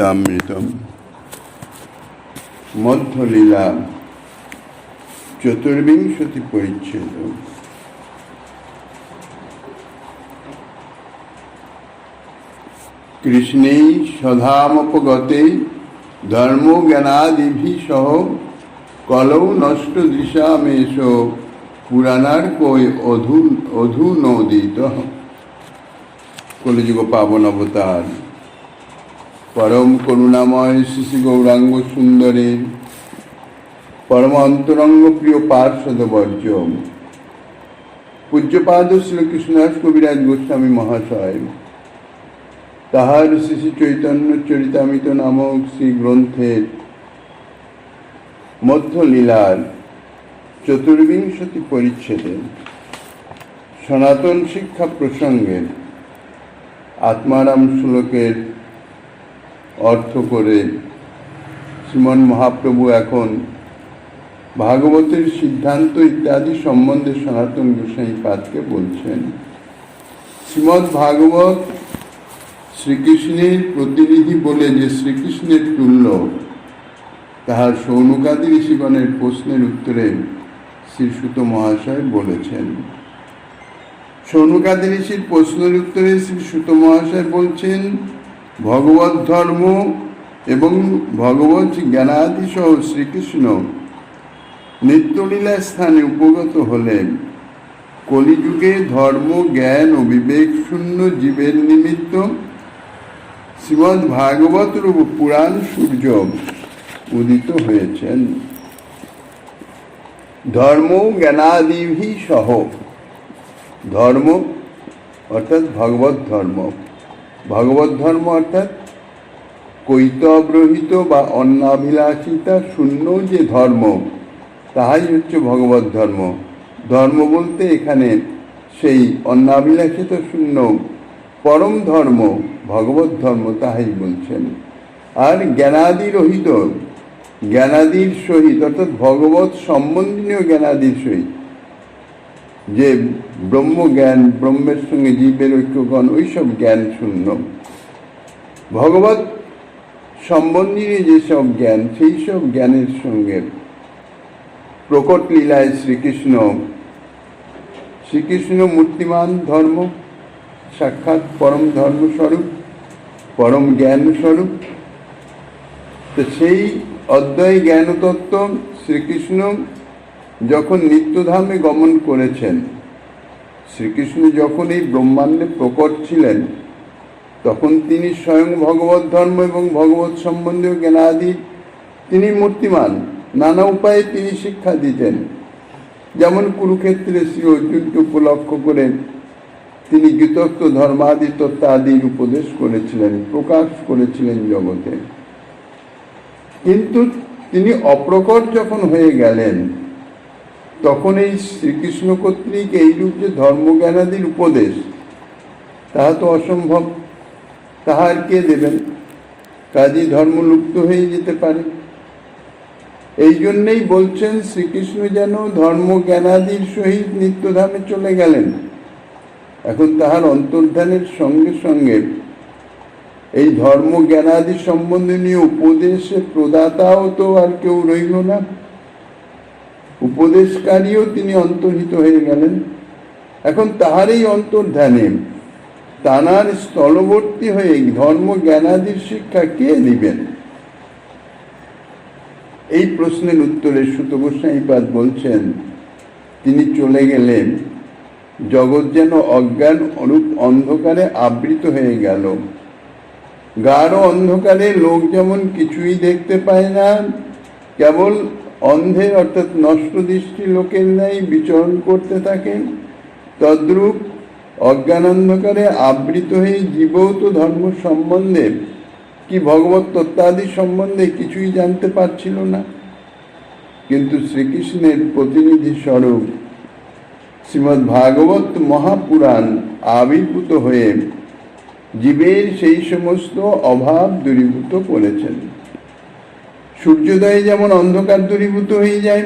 চরিতামৃতম মধ্যলীলা চতুর্বিংশতি পরিচ্ছেদ। কৃষ্ণেই সধামপগতে ধর্ম জ্ঞানাদিভি সহ কলৌ নষ্ট দৃশামেশ পুরাণার কই অধুনোদিত। কলিযুগ পাবন অবতার পরম করুণাময় শ্রী গৌরাঙ্গ সুন্দরের পরম অন্তরঙ্গ প্রিয় পার্ষদ বর্জ্য পূজ্যপাদ শ্রীকৃষ্ণদাস কবিরাজ গোস্বামী মহাশয় তাহার শ্রী চৈতন্য চরিতামৃত নামক শ্রী গ্রন্থের মধ্যলীলার চতুর্বিংশতি পরিচ্ছেদে সনাতন শিক্ষা প্রসঙ্গে আত্মারাম শ্লোকের অর্থ করে শ্রীমন মহাপ্রভু এখন ভাগবতের সিদ্ধান্ত ইত্যাদি সম্বন্ধে সনাতন গোসাই পাদকে বলছেন। শ্রীমদ্ ভাগবত শ্রীকৃষ্ণের প্রতিনিধি বলে যে শ্রীকৃষ্ণের তুল্য তাহার সৌনকাদি ঋষিগণের প্রশ্নের উত্তরে শ্রী সুত মহাশয় বলেছেন। সৌনকাদি ঋষির প্রশ্নের উত্তরে শ্রী সুত মহাশয় বলছেন, ভগবত ধর্ম এবং ভগবত জ্ঞানাদি সহ শ্রীকৃষ্ণ নিত্যলীলা স্থানে উপগত হলেন কলিযুগে ধর্ম জ্ঞান ও বিবেক শূন্য জীবের নিমিত্ত শ্রীমদ্ ভাগবত রূপ পুরাণ সূর্য উদিত হয়েছেন। ধর্ম জ্ঞানাদিভি সহ, ধর্ম অর্থাৎ ভগবত ধর্ম, ভগবত ধর্ম অর্থাৎ কৈতবরহিত বা অন্নাভিলাষিতা শূন্য যে ধর্ম তাহাই হচ্ছে ভগবত ধর্ম। ধর্ম বলতে এখানে সেই অন্নাভিলাষিতা শূন্য পরম ধর্ম ভগবত ধর্ম তাহাই বলছেন। আর জ্ঞানাদি রহিত, জ্ঞানাদির সহিত অর্থাৎ ভগবত সম্বন্ধীয় জ্ঞানাদির সহিত যে ব্রহ্মজ্ঞান, ব্রহ্মের সঙ্গে জীবের ঐক্যগণ, ওইসব জ্ঞান শূন্য। ভগবত সম্বন্ধীয় যেসব জ্ঞান সেই সব জ্ঞানের সঙ্গে প্রকট লীলায় শ্রীকৃষ্ণ মূর্তিমান ধর্ম, সাক্ষাৎ পরম ধর্মস্বরূপ, পরম জ্ঞান স্বরূপ। তো সেই অদ্বয় জ্ঞানতত্ত্ব শ্রীকৃষ্ণ যখন নিত্যধামে গমন করেছেন, শ্রীকৃষ্ণ যখন এই ব্রহ্মাণ্ডে প্রকট ছিলেন তখন তিনি স্বয়ং ভগবত ধর্ম এবং ভগবত সম্বন্ধীয় জ্ঞানাদি তিনি মূর্তিমান, নানা উপায়ে তিনি শিক্ষা দিতেন। যেমন কুরুক্ষেত্রে শ্রী অর্জুনকে উপলক্ষ করে তিনি গীতত্ব ধর্মাদি তত্ত্বাদির উপদেশ করেছিলেন, প্রকাশ করেছিলেন জগতে। কিন্তু তিনি অপ্রকট যখন হয়ে গেলেন তখন এই শ্রীকৃষ্ণ কর্তৃক এইরূপ যে ধর্মজ্ঞানাদির উপদেশ তাহা তো অসম্ভব, তাহার কে দেবেন? কাজী ধর্ম লুপ্ত হয়ে যেতে পারে। এই জন্যেই বলছেন শ্রীকৃষ্ণ যেন ধর্ম জ্ঞানাদির সহিত নিত্যধামে চলে গেলেন। এখন তাহার অন্তর্ধানের সঙ্গে সঙ্গে এই ধর্ম জ্ঞানাদি সম্বন্ধনীয় উপদেশে প্রদাতাও তো আর কেউ রইল না, উপদেশকারীও তিনি অন্তর্হিত হয়ে গেলেন। এখন তাহার এই অন্তর্ধানে তানার স্থলবর্তী হয়ে ধর্ম জ্ঞানাদির শিক্ষা কে দিবেন? এই প্রশ্নের উত্তরে সুত গোস্বামীপাদ বলছেন, তিনি চলে গেলেন, জগৎ যেন অজ্ঞান অরূপ অন্ধকারে আবৃত হয়ে গেল। গাঢ় অন্ধকারে লোক যেমন কিছুই দেখতে পায় না, কেবল অন্ধে অর্থাৎ নষ্ট দৃষ্টি লোকের ন্যায় বিচরণ করতে থাকেন, তদ্রূপ অজ্ঞান অন্ধকারে আবৃত হয়ে জীবও তো ধর্ম সম্বন্ধে কি ভগবত তত্ত্বাদি সম্বন্ধে কিছুই জানতে পারছিল না। কিন্তু শ্রীকৃষ্ণের প্রতিনিধি স্বরূপ শ্রীমদ্ ভাগবত মহাপুরাণ আবির্ভূত হয়ে জীবের সেই সমস্ত অভাব দূরীভূত করেছেন। সূর্যোদয়ে যেমন অন্ধকার দূরীভূত হয়ে যায়,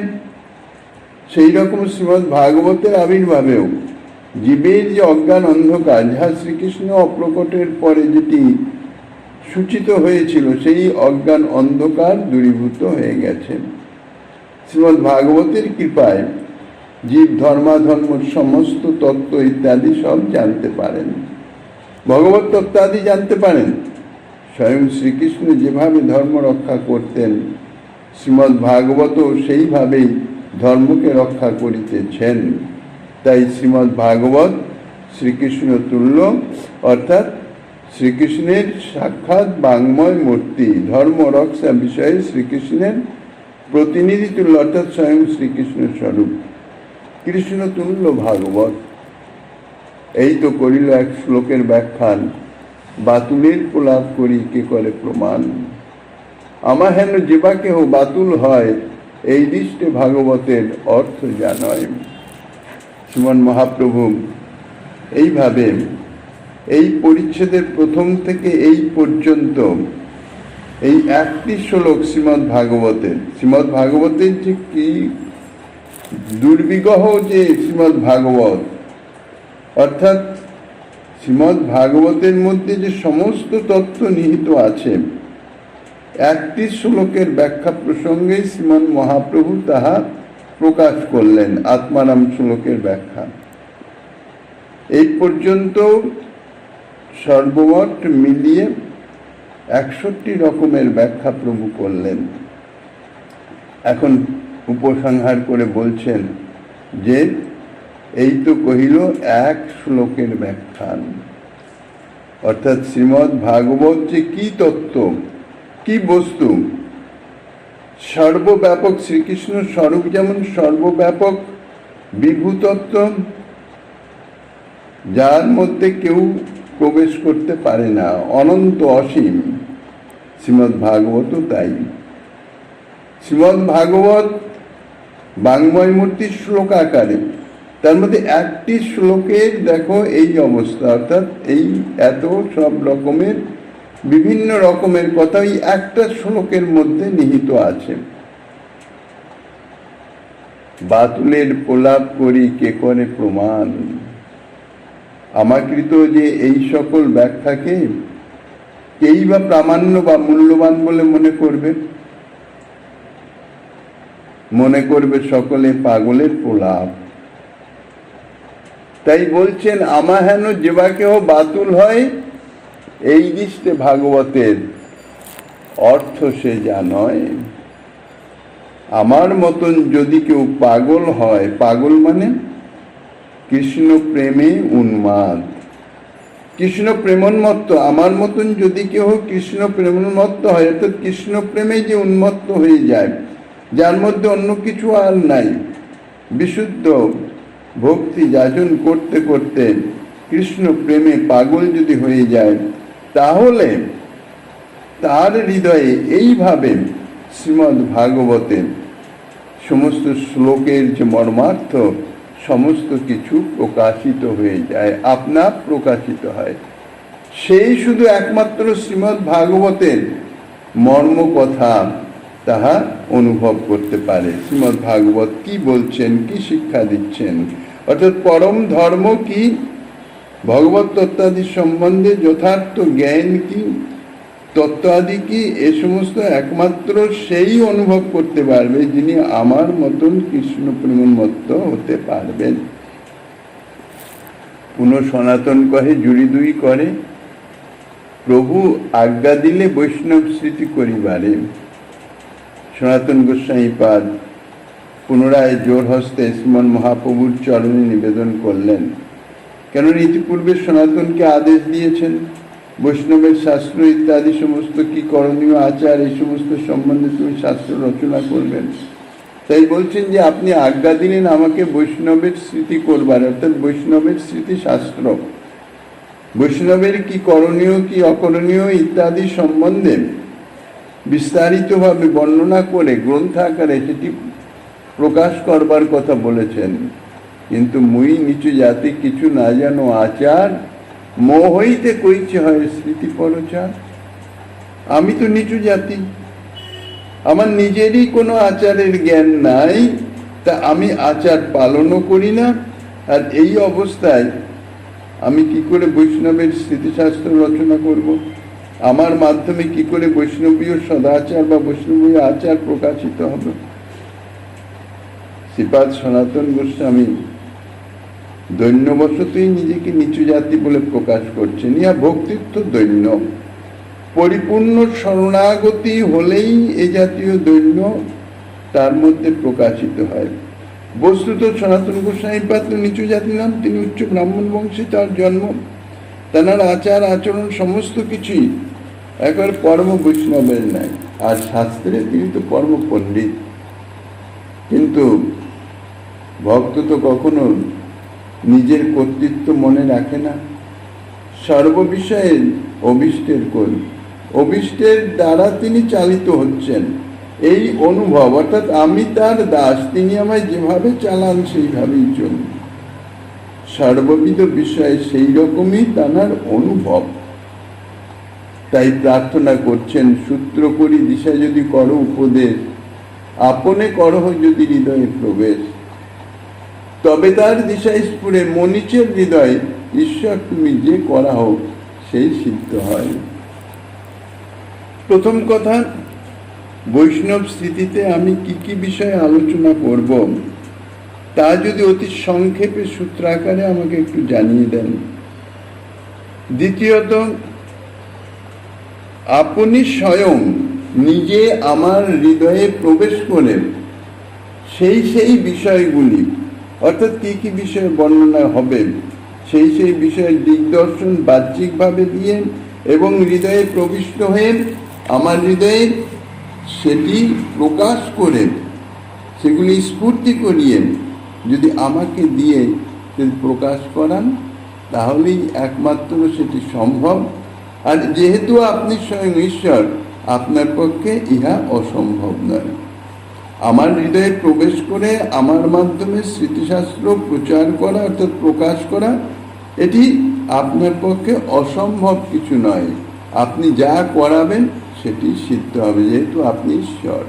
সেই রকম শ্রীমদ্ ভাগবতের আবির্ভাবেও জীবের যে অজ্ঞান অন্ধকার, যাহা শ্রীকৃষ্ণ অপ্রকটের পরে যেটি সূচিত হয়েছিল সেই অজ্ঞান অন্ধকার দূরীভূত হয়ে গেছে। শ্রীমদ্ ভাগবতের কৃপায় জীব ধর্মাধর্মের সমস্ত তত্ত্ব ইত্যাদি সব জানতে পারেন, ভগবত তত্ত্বাদি জানতে পারেন। স্বয়ং শ্রীকৃষ্ণ যেভাবে ধর্ম রক্ষা করতেন, শ্রীমদ্ ভাগবত সেইভাবেই ধর্মকে রক্ষা করিতেছেন। তাই শ্রীমদ্ ভাগবত শ্রীকৃষ্ণ তুল্য, অর্থাৎ শ্রীকৃষ্ণের সাক্ষাৎ বাঙ্ময় মূর্তি, ধর্ম রক্ষা বিষয়ে শ্রীকৃষ্ণের প্রতিনিধি তুল্য, অর্থাৎ স্বয়ং শ্রীকৃষ্ণ স্বরূপ। কৃষ্ণ তুল্য ভাগবত। এই তো করিল এক শ্লোকের ব্যাখ্যান, বাতুলের প্রলাপ করি কে করে প্রমাণ। আমা হেন যেবা কেহ বাতুল হয়, এই দৃষ্টে ভাগবতের অর্থ জানয়। শ্রীমন মহাপ্রভু এইভাবে এই পরিচ্ছেদের প্রথম থেকে এই পর্যন্ত এই একটি শ্লোক শ্রীমদ্ ভাগবতের যে কি দুর্বিগহ যে শ্রীমদ্ ভাগবত, অর্থাৎ শ্রীমদ্ ভাগবতের মধ্যে যে সমস্ত তত্ত্ব নিহিত আছে, একটি শ্লোকের ব্যাখ্যা প্রসঙ্গে শ্রীমন মহাপ্রভু তাহা প্রকাশ করলেন। আত্মারাম শ্লোকের ব্যাখ্যা এই পর্যন্ত সর্বমোট মিলিয়ে 61 রকমের ব্যাখ্যা প্রভু করলেন। এখন উপসংহার করে বলছেন যে এই তো কহিল এক শ্লোকের ব্যাখ্যান, অর্থাৎ শ্রীমদ্ ভাগবত যে কি তত্ত্ব, কি বস্তু, সর্বব্যাপক শ্রীকৃষ্ণ স্বরূপ যেমন সর্বব্যাপক বিভূ তত্ত্ব, যার মধ্যে কেউ প্রবেশ করতে পারে না, অনন্ত অসীম, শ্রীমদ্ ভাগবত তাই। শ্রীমদ্ ভাগবত বাঙ্ময় মূর্তির শ্লোক আকারে, তার মধ্যে একটি শ্লোকের দেখো এই অবস্থা, অর্থাৎ এই এত সব রকমের বিভিন্ন রকমের কথা এই একটা শ্লোকের মধ্যে নিহিত আছে। বাতুলের প্রলাপ করি কে করে প্রমাণ। আমাকৃত যে এই সকল ব্যাখ্যাকে কেই বা প্রামাণ্য বা মূল্যবান বলে মনে করবে সকলে পাগলের প্রলাপ। তাই বলছেন আমা হেন যেবা কেহ বাতুল হয়, এই দৃষ্টে ভাগবতের অর্থ সে জানয়। আমার মতন যদি কেউ পাগল হয়, পাগল মানে কৃষ্ণ প্রেমে উন্মাদ, কৃষ্ণ প্রেমোন্মত্ত, আমার মতন যদি কেউ কৃষ্ণ প্রেমোন্মত্ত হয়, অর্থাৎ কৃষ্ণ প্রেমে যে উন্মত্ত হয়ে যায়, যার মধ্যে অন্য কিছু আর নাই, বিশুদ্ধ ভক্তি যাজন করতে করতে কৃষ্ণ প্রেমে পাগল যদি হয়ে যায়, তাহলে তার হৃদয়ে এইভাবে শ্রীমদ্ ভাগবতে সমস্ত শ্লোকের যে মর্মার্থ সমস্ত কিছু প্রকাশিত হয়ে যায়, আপনা প্রকাশিত হয়। সেই শুধু একমাত্র শ্রীমদ্ ভাগবতের মর্ম কথা তাহা অনুভব করতে পারে। শ্রীমদ্ ভাগবত কি বলছেন, কি শিক্ষা দিচ্ছেন, অর্থাৎ পরম ধর্ম কি, ভগবত তত্ত্বাদি সম্বন্ধে যথার্থ জ্ঞান কি, তত্ত্ব আদি কি, এ সমস্ত একমাত্র সেই অনুভব করতে পারবে যিনি আমার মতন কৃষ্ণ প্রেমোন্মত্ত হতে পারবেন। পুনঃ সনাতন কহে জুড়ি দুই করে, প্রভু আজ্ঞা দিলে বৈষ্ণব স্মৃতি করিবারে। সনাতন গোস্বামী পাদ পুনরায় জোর হস্তে শ্রীমন মহাপ্রভুর চরণে নিবেদন করলেন। কেন ইতিপূর্বে সনাতনকে আদেশ দিয়েছেন বৈষ্ণবের শাস্ত্র ইত্যাদি সমস্ত কি করণীয় আচার এই সমস্ত সম্বন্ধে তুমি শাস্ত্র রচনা করবেন। তাই বলছেন যে আপনি আজ্ঞা দিলেন আমাকে বৈষ্ণবের স্মৃতি করবার, অর্থাৎ বৈষ্ণবের স্মৃতি শাস্ত্র, বৈষ্ণবের কি করণীয় কি অকরণীয় ইত্যাদি সম্বন্ধে বিস্তারিতভাবে বর্ণনা করে গ্রন্থ আকারে সেটি প্রকাশ করবার কথা বলেছেন। কিন্তু মুই নিচু জাতি কিছু না জানো আচার, মোহ হইতে কইছে হয় স্মৃতি পরচার। আমি তো নিচু জাতি, আমার নিজেরই কোনো আচারের জ্ঞান নাই, তা আমি আচার পালনও করি না, আর এই অবস্থায় আমি কি করে বৈষ্ণবের স্মৃতিশাস্ত্র রচনা করব? আমার মাধ্যমে কি করে বৈষ্ণবীয় সদাচার বা বৈষ্ণবীয় আচার প্রকাশিত হবে? শ্রীপাদ সনাতন গোস্বামী দৈন্যবশতই নিজেকে নিচু জাতি বলে প্রকাশ করছেন। ইহা ভক্তিত্ব দৈন্য, পরিপূর্ণ শরণাগতি হলেই এ জাতীয় দৈন্য তার মধ্যে প্রকাশিত হয়। বস্তুত সনাতন গোস্বামী পাদ নিচু জাতি নাম, তিনি উচ্চ ব্রাহ্মণ বংশে তার জন্ম, তার আচার আচরণ সমস্ত কিছুই একবার পরম বৈষ্ণবের নাই। আর শাস্ত্রে তিনি তো পরম পণ্ডিত। কিন্তু ভক্ত তো কখনো নিজের কর্তৃত্ব মনে রাখে না। সর্ববিষয়ে অভীষ্টের কোন, অভীষ্টের দ্বারা তিনি চালিত হচ্ছেন, এই অনুভব, অর্থাৎ আমি তার দাস, তিনি আমায় যেভাবে চালান সেইভাবেই চলি। সর্ববিধ বিষয়ে সেই রকমই তার অনুভব। তাই প্রার্থনা করছেন, সূত্র করি দিশা যদি করো উপদেশ, আপনে করহ যদি হৃদয়ে প্রবেশ, তবে তার দিশায় স্ফুরে মনীচের হৃদয়, ঈশ্বর তুমি যে করা হোক সেই সিদ্ধ হয়। প্রথম কথা, বৈষ্ণব স্থিতিতে আমি কি কি বিষয়ে আলোচনা করব তা যদি অতি সংক্ষেপে সূত্রাকারে আমাকে একটু জানিয়ে দেন। দ্বিতীয়ত, আপনি স্বয়ং নিজে আমার হৃদয়ে প্রবেশ করে সেই বিষয়গুলি, অর্থাৎ কি কি বিষয়ে বর্ণনা হবে সেই বিষয়ের দিগদর্শন বাহ্যিকভাবে দিয়ে এবং হৃদয়ে প্রবিষ্ট হয়ে আমার হৃদয়ে সেটি প্রকাশ করে, সেগুলি স্ফূর্তি করিয়ে যদি আমাকে দিয়ে যদি প্রকাশ করান, তাহলেই একমাত্র সেটি সম্ভব। আর যেহেতু আপনি স্বয়ং ঈশ্বর, আপনার পক্ষে ইহা অসম্ভব নয়। আমার হৃদয়ে প্রবেশ করে আমার মাধ্যমে স্মৃতিশাস্ত্র প্রচার করা অর্থাৎ প্রকাশ করা, এটি আপনার পক্ষে অসম্ভব কিছু নয়। আপনি যা করাবেন সেটি সিদ্ধ হবে, যেহেতু আপনি ঈশ্বর।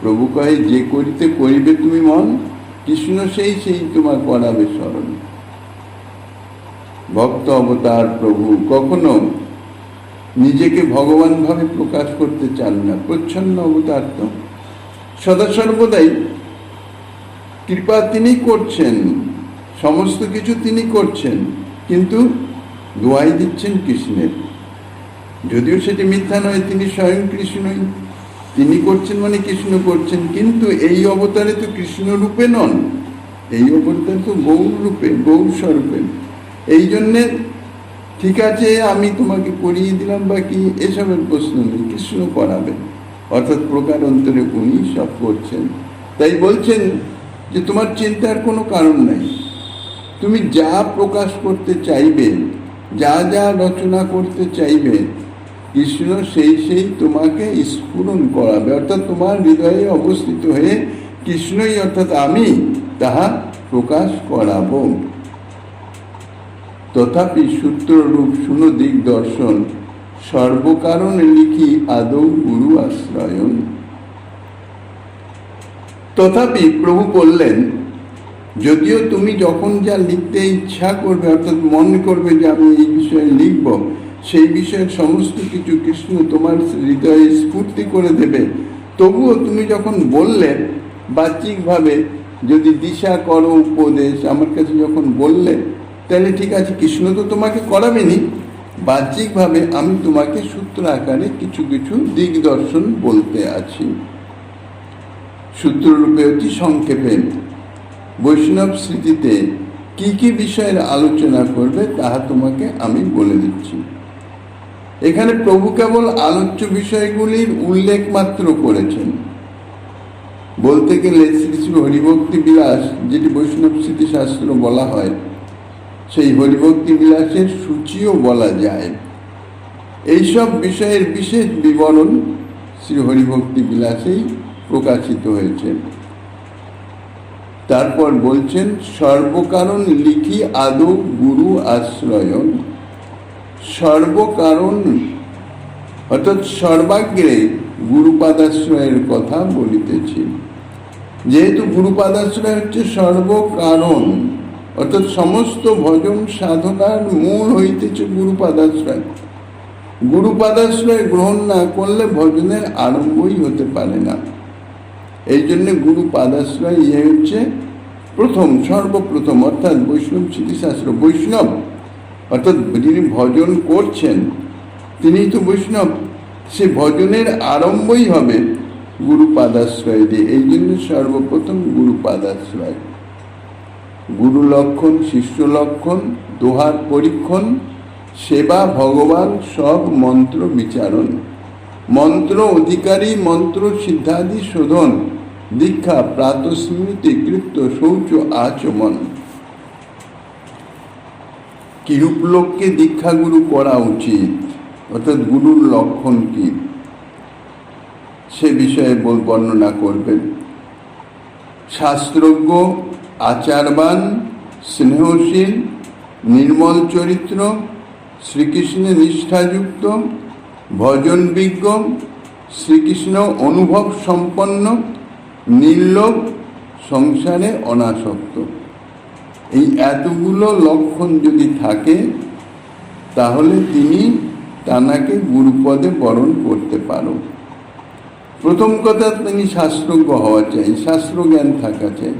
প্রভু কহে, যে করিতে করিবে তুমি মন, কৃষ্ণ সেই তোমার করাবে স্মরণ। ভক্ত অবতার প্রভু কখনো নিজেকে ভগবান ভাবে প্রকাশ করতে চান না। প্রচ্ছন্ন অবতার তো সদা সর্বদাই কৃপা তিনি করছেন, সমস্ত কিছু তিনি করছেন, কিন্তু দোয়াই দিচ্ছেন কৃষ্ণের। যদিও সেটি মিথ্যা নয়, তিনি স্বয়ং কৃষ্ণই, তিনি করছেন মানে কৃষ্ণ করছেন, কিন্তু এই অবতারে তো কৃষ্ণ রূপে নন, এই অবতারে তো গৌর রূপে, গৌর স্বরূপে। এই জন্যে ঠিক আছে আমি তোমাকে করিয়ে দিলাম বা কি, এসবের প্রশ্ন নেই, কৃষ্ণ করাবেন, অর্থাৎ প্রকার অন্তরে উনি সব করছেন। তাই বলছেন যে তোমার চিন্তার কোনো কারণ নাই, তুমি যা প্রকাশ করতে চাইবে, যা যা রচনা করতে চাইবে, কৃষ্ণ সেই তোমাকে স্ফুরণ করাবে, অর্থাৎ তোমার হৃদয়ে অবস্থিত হয়ে কৃষ্ণই অর্থাৎ আমি তাহা প্রকাশ করাব। তথাপি সূত্ররূপ শুনো দিগদর্শন, সর্বকারণ লিখি আদৌ গুরু আশ্রয়ন। তথাপি প্রভু বললেন, যদিও তুমি যখন যা লিখতে ইচ্ছা করবে, অর্থাৎ মনে করবে যে আমি এই বিষয়ে লিখব, সেই বিষয়ের সমস্ত কিছু কৃষ্ণ তোমার হৃদয়ে স্ফূর্তি করে দেবে। তবুও তুমি যখন বললে বাহ্যিকভাবে, যদি দিশা করো উপদেশ, আমার কাছে যখন বললে, তাহলে ঠিক আছে, কৃষ্ণ তো তোমাকে করাবেনি, বাহ্যিকভাবে আমি তোমাকে সূত্র আকারে কিছু কিছু দিগদর্শন বলতে আছি। সূত্ররূপে অতি সংক্ষেপে বৈষ্ণব স্মৃতিতে কি কি বিষয়ের আলোচনা করবে তাহা তোমাকে আমি বলে দিচ্ছি। এখানে প্রভু কেবল আলোচ্য বিষয়গুলির উল্লেখ মাত্র করেছেন। বলতে গেলে শ্রী শ্রী হরিভক্তি বিলাস, যেটি বৈষ্ণব স্মৃতিশাস্ত্র বলা হয়, সেই হরিভক্তি বিলাসের সূচিও বলা যায়। এইসব বিষয়ের বিশেষ বিবরণ শ্রী হরিভক্তি বিলাসেই প্রকাশিত হয়েছে। তারপর বলছেন, সর্বকারণ লিখি আদৌ গুরু আশ্রয়ন। সর্বকারণ অর্থাৎ সর্বাগ্রে গুরুপাদাশ্রয়ের কথা বলিতেছি। যেহেতু গুরুপাদাশ্রয় হচ্ছে সর্বকারণ, অর্থাৎ সমস্ত ভজন সাধনার মূল হইতেছে গুরুপাদাশ্রয়। গুরুপাদাশ্রয় গ্রহণ না করলে ভজনের আরম্ভই হতে পারে না। এই জন্য গুরুপাদাশ্রয় হচ্ছে প্রথম, সর্বপ্রথম, অর্থাৎ বৈষ্ণব স্মৃতিশাস্ত্র। বৈষ্ণব অর্থাৎ যিনি ভজন করছেন তিনি তো বৈষ্ণব, সে ভজনের আরম্ভই হবে গুরুপাদাশ্রয় দিয়ে। এই জন্য সর্বপ্রথম গুরুপাদাশ্রয়। গুরু লক্ষণ, শিষ্য লক্ষণ, দোহার পরীক্ষণ, সেবা ভগবান সব মন্ত্র বিচারণ, মন্ত্র অধিকারী মন্ত্র সিদ্ধাদি শোধন, দীক্ষা প্রাতস্মৃতি কৃত্য শৌচ আচমন। কিরূপ লোককে দীক্ষাগুরু করা উচিত, অর্থাৎ গুরুর লক্ষণ কি সে বিষয়ে বর্ণনা করবেন। শাস্ত্রজ্ঞ, আচারবান, স্নেহশীল, নির্মল চরিত্র, শ্রীকৃষ্ণে নিষ্ঠাযুক্ত, ভজনবিজ্ঞ, শ্রীকৃষ্ণ অনুভব সম্পন্ন, নির্লোভ, সংসারে অনাসক্ত। এই এতগুলো লক্ষণ যদি থাকে তাহলে তিনি তানাকে গুরুপদে বরণ করতে পারো। প্রথম কথা, তিনি শাস্ত্রজ্ঞ হওয়া চাই, শাস্ত্র জ্ঞান থাকা চাই।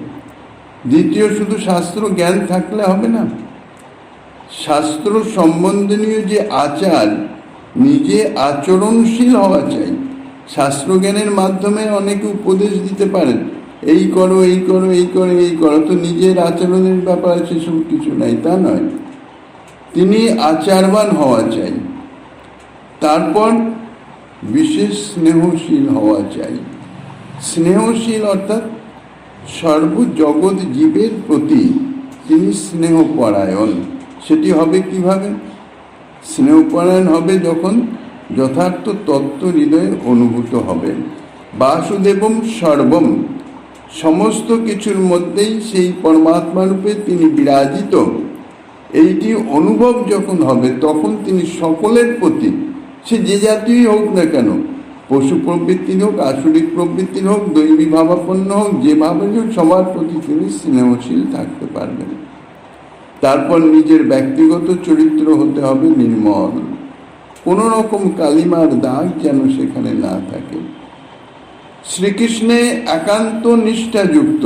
দ্বিতীয়, শুধু শাস্ত্র জ্ঞান থাকলে হবে না, শাস্ত্র সম্বন্ধনীয় যে আচার, নিজে আচরণশীল হওয়া চাই। শাস্ত্র জ্ঞানের মাধ্যমে অনেকে উপদেশ দিতে পারেন, এই করো, এই করো, এই করো, এই করো, তো নিজের আচরণের ব্যাপারে সেসব কিছু নাই, তা নয়। তিনি আচারবান হওয়া চাই। তারপর বিশেষ স্নেহশীল হওয়া চাই। স্নেহশীল অর্থাৎ সর্বজগৎ জীবের প্রতি তিনি স্নেহপরায়ণ। সেটি হবে কিভাবে? স্নেহপরায়ণ হবে যখন যথার্থ তত্ত্ব হৃদয়ে অনুভূত হবে। বাসুদেবম সর্বম, সমস্ত কিছুর মধ্যেই সেই পরমাত্মা রূপে তিনি বিরাজিত, এইটি অনুভব যখন হবে তখন তিনি সকলের প্রতি, সে যে জাতীয় হোক না কেন, পশু প্রবৃত্তির হোক, আসরিক প্রবৃত্তির হোক, দৈবী ভাবাপন্ন হোক, যেভাবে হোক, সবার প্রতি তিনি স্নেহশীল থাকতে পারবেন। তারপর নিজের ব্যক্তিগত চরিত্র হতে হবে নির্মল, কোনো রকম কালিমার দাগ যেন সেখানে না থাকে। শ্রীকৃষ্ণে একান্ত নিষ্ঠাযুক্ত,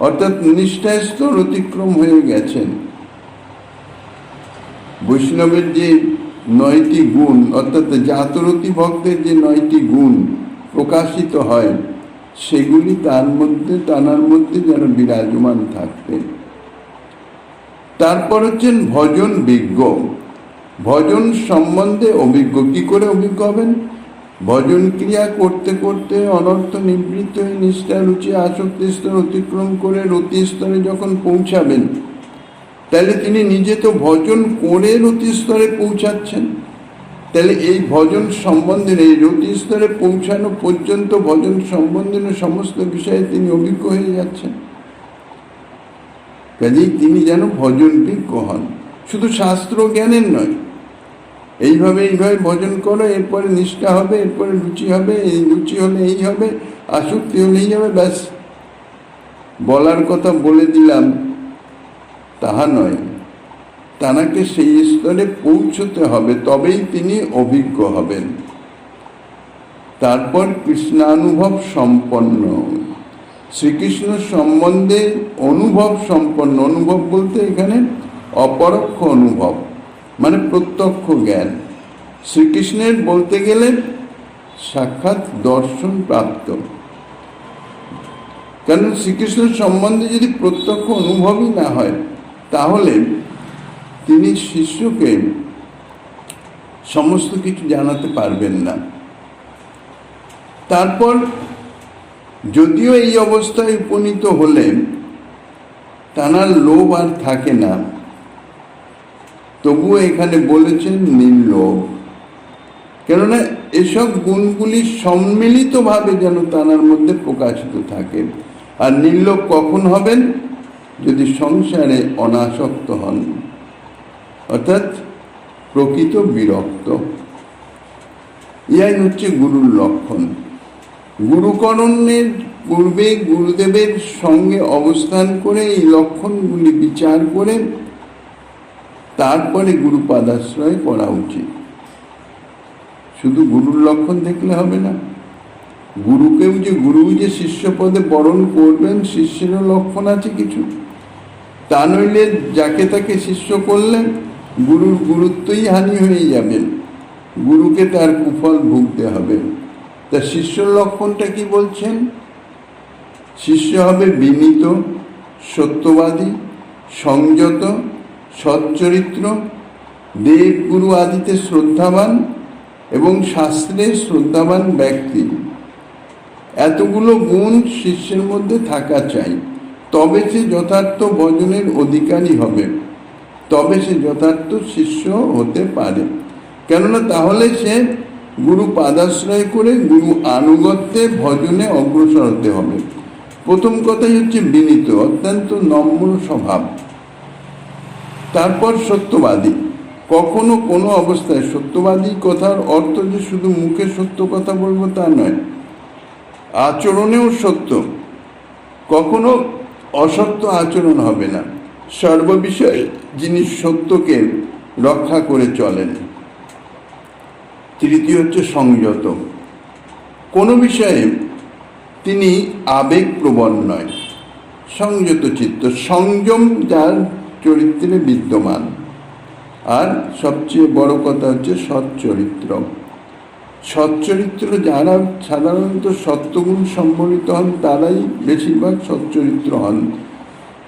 অর্থাৎ নিষ্ঠায় স্তর অতিক্রম হয়ে গেছেন। বৈষ্ণবের যে 9টি গুণ, অর্থাৎ জাতরতি ভক্তের যে 9টি গুণ প্রকাশিত হয়, সেগুলি তানার মধ্যে যেন বিরাজমান থাকবে। তারপর হচ্ছেন ভজন বিজ্ঞ, ভজন সম্বন্ধে অভিজ্ঞ। কি করে অভিজ্ঞ হবেন? ভজন ক্রিয়া করতে করতে অনর্থ নিবৃত্ত হয়ে নিষ্ঠা, রুচি, আসক্তি স্তর অতিক্রম করে রতি স্তরে যখন পৌঁছাবেন, তাহলে তিনি নিজে তো ভজন করে রতি স্তরে পৌঁছাচ্ছেন। তাহলে এই ভজন সম্বন্ধে, এই রতি স্তরে পৌঁছানো পর্যন্ত ভজন সম্বন্ধে সমস্ত বিষয়ে তিনি অভিজ্ঞ হয়ে যাচ্ছেন। কাজেই তিনি যেন ভজন বিজ্ঞ হন, শুধু শাস্ত্র জ্ঞানের নয়। এইভাবে ভজন করো, এরপরে নিষ্ঠা হবে, এরপরে রুচি হবে, এই রুচি হলে এই হবে, আসক্তি হলে এই হবে, ব্যাস বলার কথা বলে দিলাম, তাহা নয়। তানাকে সেই স্তরে পৌঁছতে হবে, তবেই তিনি অভিজ্ঞ হবেন। তারপর কৃষ্ণানুভব সম্পন্ন, শ্রীকৃষ্ণ সম্বন্ধে অনুভব সম্পন্ন। অনুভব বলতে এখানে অপরোক্ষ অনুভব, মানে প্রত্যক্ষ জ্ঞান। শ্রীকৃষ্ণের বলতে গেলে সাক্ষাৎ দর্শন প্রাপ্ত। কারণ শ্রীকৃষ্ণ সম্বন্ধে যদি প্রত্যক্ষ অনুভবই না হয়, তাহলে তিনি শিষ্যকে সমস্ত কিছু জানাতে পারবেন না। তারপর যদিও এই অবস্থায় উপনীত হলে তানার লোভ আর থাকে না, তবুও এখানে বলেছেন নির্লোভ। কেননা এসব গুণগুলি সম্মিলিতভাবে যেন তানার মধ্যে প্রকাশিত থাকে। আর নির্লোভ কখন হবেন? যদি সংসারে অনাসক্ত হন, অর্থাৎ প্রকৃত বিরক্ত। ইহাই হচ্ছে গুরুর লক্ষণ। গুরুকরণের পূর্বে গুরুদেবের সঙ্গে অবস্থান করে এই লক্ষণগুলি বিচার করে তারপরে গুরুপাদাশ্রয় করা উচিত। শুধু গুরুর লক্ষণ দেখলে হবে না, গুরু যে শিষ্য পদে বরণ করবেন, শিষ্যেরও লক্ষণ আছে কিছু। তা নইলে যাকে তাকে শিষ্য করলে গুরুর গুরুত্বই হানি হয়ে যাবে, গুরুকে তার কুফল ভুগতে হবে। তা শিষ্যর লক্ষণটা কি বলছেন? শিষ্য হবে বিনীত, সত্যবাদী, সংযত, সচ্চরিত্র, দেব গুরু আদিতে শ্রদ্ধাবান এবং শাস্ত্রে শ্রদ্ধাবান ব্যক্তি। এতগুলো গুণ শিষ্যের মধ্যে থাকা চাই, তবে সে যথার্থ ভজনের অধিকারী হবে, তবে সে যথার্থ শিষ্য হতে পারে। কেননা তাহলে সে গুরু পাদাশ্রয় করে গুরু আনুগত্যে ভজনে অগ্রসর হতে হবে। প্রথম কথাই হচ্ছে বিনীত, অত্যন্ত নম্র স্বভাব। তারপর সত্যবাদী, কখনো কোনো অবস্থায়, সত্যবাদী কথার অর্থ যে শুধু মুখে সত্য কথা বলবো তা নয়, আচরণেও সত্য, কখনো অসত্য আচরণ হবে না। সর্ববিষয়ে যিনি সত্যকে রক্ষা করে চলেন। তৃতীয় হচ্ছে সংযত, কোনো বিষয়ে তিনি আবেগপ্রবণ নয়, সংযত চিত্ত, সংযম যার চরিত্রে বিদ্যমান। আর সবচেয়ে বড় কথা হচ্ছে সচ্চরিত্র। সচ্চরিত্র যারা সাধারণত সত্যগুণ সম্বলিত হন তারাই বেশিরভাগ সচ্চরিত্র হন,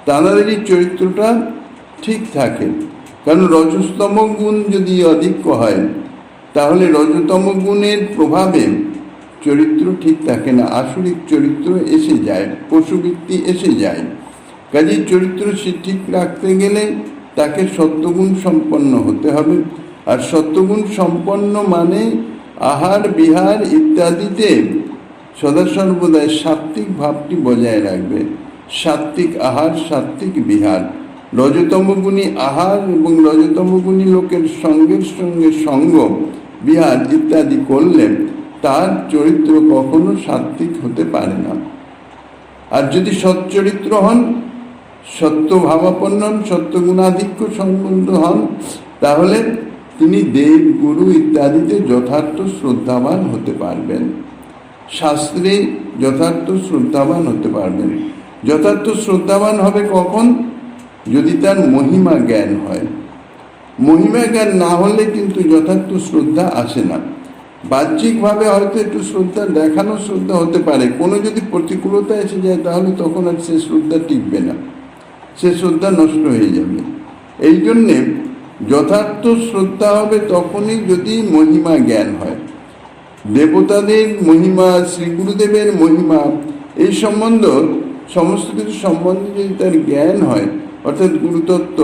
তাদেরই চরিত্রটা ঠিক থাকে। কারণ রজস্তম গুণ যদি অধিক হয় তাহলে রজতম গুণের প্রভাবে চরিত্র ঠিক থাকে না, আসরিক চরিত্র এসে যায়, পশুবৃত্তি এসে যায়। কাজেই চরিত্র সে ঠিক রাখতে গেলে তাকে সত্যগুণ সম্পন্ন হতে হবে। আর সত্যগুণ সম্পন্ন মানে আহার বিহার ইত্যাদিতে সদা সর্বদাই সাত্ত্বিক ভাবটি বজায় রাখবে। সাত্ত্বিক আহার, সাত্ত্বিক বিহার। রজতমগুণী আহার এবং রজতমগুণী লোকের সঙ্গের সঙ্গে সঙ্গ, বিহার ইত্যাদি করলে তার চরিত্র কখনো সাত্ত্বিক হতে পারে না। আর যদি সচ্চরিত্র হন, সত্য ভাবাপন্ন হন, সত্যগুণাধিক্য সম্বন্ধ হন, তাহলে তিনি দেব গুরু ইত্যাদিতে যথার্থ শ্রদ্ধাবান হতে পারবেন, শাস্ত্রে যথার্থ শ্রদ্ধাবান হতে পারবেন। যথার্থ শ্রদ্ধাবান হবে কখন? যদি তার মহিমা জ্ঞান হয়। মহিমা জ্ঞান না হলে কিন্তু যথার্থ শ্রদ্ধা আসে না। বাহ্যিকভাবে হয়তো একটু শ্রদ্ধা দেখানো শ্রদ্ধা হতে পারে, কোনো যদি প্রতিকূলতা এসে যায় তাহলে তখন আর সে শ্রদ্ধা টিকবে না, সে শ্রদ্ধা নষ্ট হয়ে যাবে। এই জন্যে যথার্থ শ্রদ্ধা হবে তখনই যদি মহিমা জ্ঞান হয়। দেবতাদের মহিমা, শ্রী গুরুদেবের মহিমা, এই সম্বন্ধ, সমস্ত কিছু সম্বন্ধে যদি তার জ্ঞান হয়, অর্থাৎ গুরুতত্ত্ব,